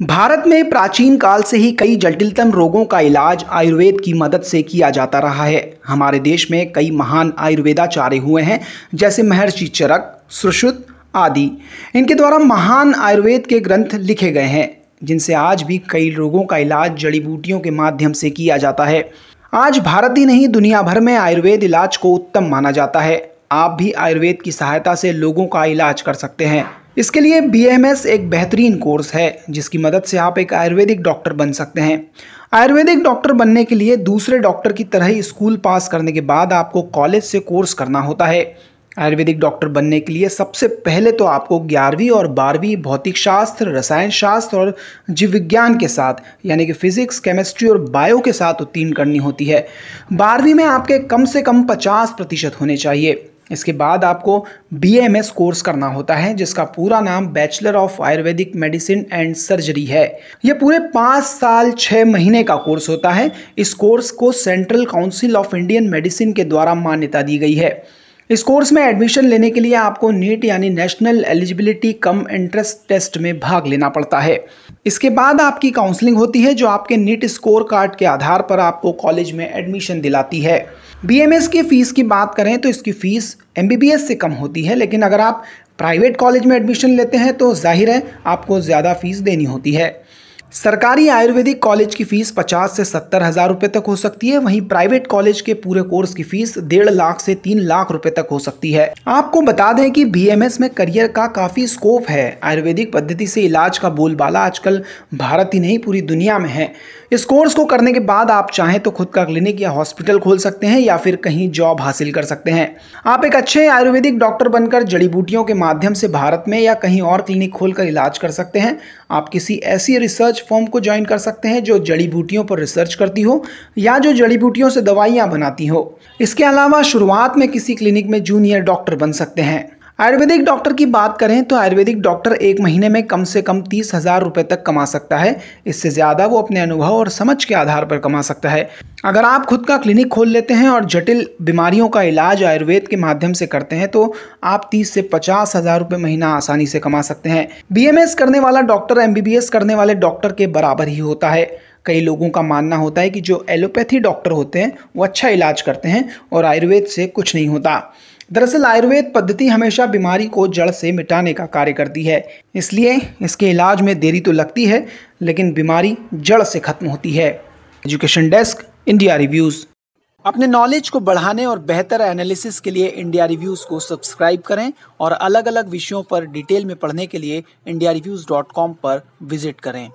भारत में प्राचीन काल से ही कई जटिलतम रोगों का इलाज आयुर्वेद की मदद से किया जाता रहा है। हमारे देश में कई महान आयुर्वेदाचार्य हुए हैं, जैसे महर्षि चरक, सुश्रुत आदि। इनके द्वारा महान आयुर्वेद के ग्रंथ लिखे गए हैं, जिनसे आज भी कई रोगों का इलाज जड़ी बूटियों के माध्यम से किया जाता है। आज भारत ही नहीं, दुनिया भर में आयुर्वेद इलाज को उत्तम माना जाता है। आप भी आयुर्वेद की सहायता से लोगों का इलाज कर सकते हैं। इसके लिए BAMS एक बेहतरीन कोर्स है, जिसकी मदद से आप एक आयुर्वेदिक डॉक्टर बन सकते हैं। आयुर्वेदिक डॉक्टर बनने के लिए दूसरे डॉक्टर की तरह ही स्कूल पास करने के बाद आपको कॉलेज से कोर्स करना होता है। आयुर्वेदिक डॉक्टर बनने के लिए सबसे पहले तो आपको 11वीं और 12वीं भौतिक शास्त्र, रसायन शास्त्र और जीव विज्ञान के साथ, यानी कि फिजिक्स, केमिस्ट्री और बायो के साथ उत्तीर्ण करनी होती है। 12वीं में आपके कम से कम 50% होने चाहिए। इसके बाद आपको BAMS कोर्स करना होता है, जिसका पूरा नाम bachelor of Ayurvedic medicine and surgery है। यह पूरे 5 साल 6 महीने का कोर्स होता है। इस कोर्स को central council of Indian medicine के द्वारा मान्यता दी गई है। इस कोर्स में एडमिशन लेने के लिए आपको नीट यानी national eligibility cum entrance test में भाग लेना पड़ता है। इसके बाद आपकी काउंसलिंग होती है, जो आपके नीट स्कोर कार्ड के आधार पर आपको कॉलेज में एडमिशन दिलाती है। BAMS की फ़ीस की बात करें तो इसकी फ़ीस MBBS से कम होती है, लेकिन अगर आप प्राइवेट कॉलेज में एडमिशन लेते हैं तो जाहिर है आपको ज़्यादा फ़ीस देनी होती है। सरकारी आयुर्वेदिक कॉलेज की फ़ीस 50 से 70 हज़ार रुपये तक हो सकती है। वहीं प्राइवेट कॉलेज के पूरे कोर्स की फ़ीस 1.5 लाख से 3 लाख रुपए तक हो सकती है। आपको बता दें कि BAMS में करियर का काफ़ी स्कोप है। आयुर्वेदिक पद्धति से इलाज का बोलबाला आजकल भारत ही नहीं, पूरी दुनिया में है। इस कोर्स को करने के बाद आप चाहें तो खुद का क्लिनिक या हॉस्पिटल खोल सकते हैं, या फिर कहीं जॉब हासिल कर सकते हैं। आप एक अच्छे आयुर्वेदिक डॉक्टर बनकर जड़ी बूटियों के माध्यम से भारत में या कहीं और क्लिनिक खोलकर इलाज कर सकते हैं। आप किसी ऐसी रिसर्च फर्म को ज्वाइन कर सकते हैं जो जड़ी बूटियों पर रिसर्च करती हो या जो जड़ी बूटियों से दवाइयाँ बनाती हो। इसके अलावा शुरुआत में किसी क्लिनिक में जूनियर डॉक्टर बन सकते हैं। आयुर्वेदिक डॉक्टर की बात करें तो आयुर्वेदिक डॉक्टर एक महीने में कम से कम 30 हज़ार रुपये तक कमा सकता है। इससे ज़्यादा वो अपने अनुभव और समझ के आधार पर कमा सकता है। अगर आप खुद का क्लिनिक खोल लेते हैं और जटिल बीमारियों का इलाज आयुर्वेद के माध्यम से करते हैं तो आप 30 से 50 हज़ार रुपये महीना आसानी से कमा सकते हैं। BAMS करने वाला डॉक्टर MBBS करने वाले डॉक्टर के बराबर ही होता है। कई लोगों का मानना होता है कि जो एलोपैथी डॉक्टर होते हैं वो अच्छा इलाज करते हैं और आयुर्वेद से कुछ नहीं होता। दरअसल आयुर्वेद पद्धति हमेशा बीमारी को जड़ से मिटाने का कार्य करती है, इसलिए इसके इलाज में देरी तो लगती है, लेकिन बीमारी जड़ से खत्म होती है। Education desk, India reviews. अपने नॉलेज को बढ़ाने और बेहतर एनालिसिस के लिए इंडिया रिव्यूज़ को सब्सक्राइब करें और अलग अलग विषयों पर डिटेल में पढ़ने के लिए indiareviews.com पर विजिट करें।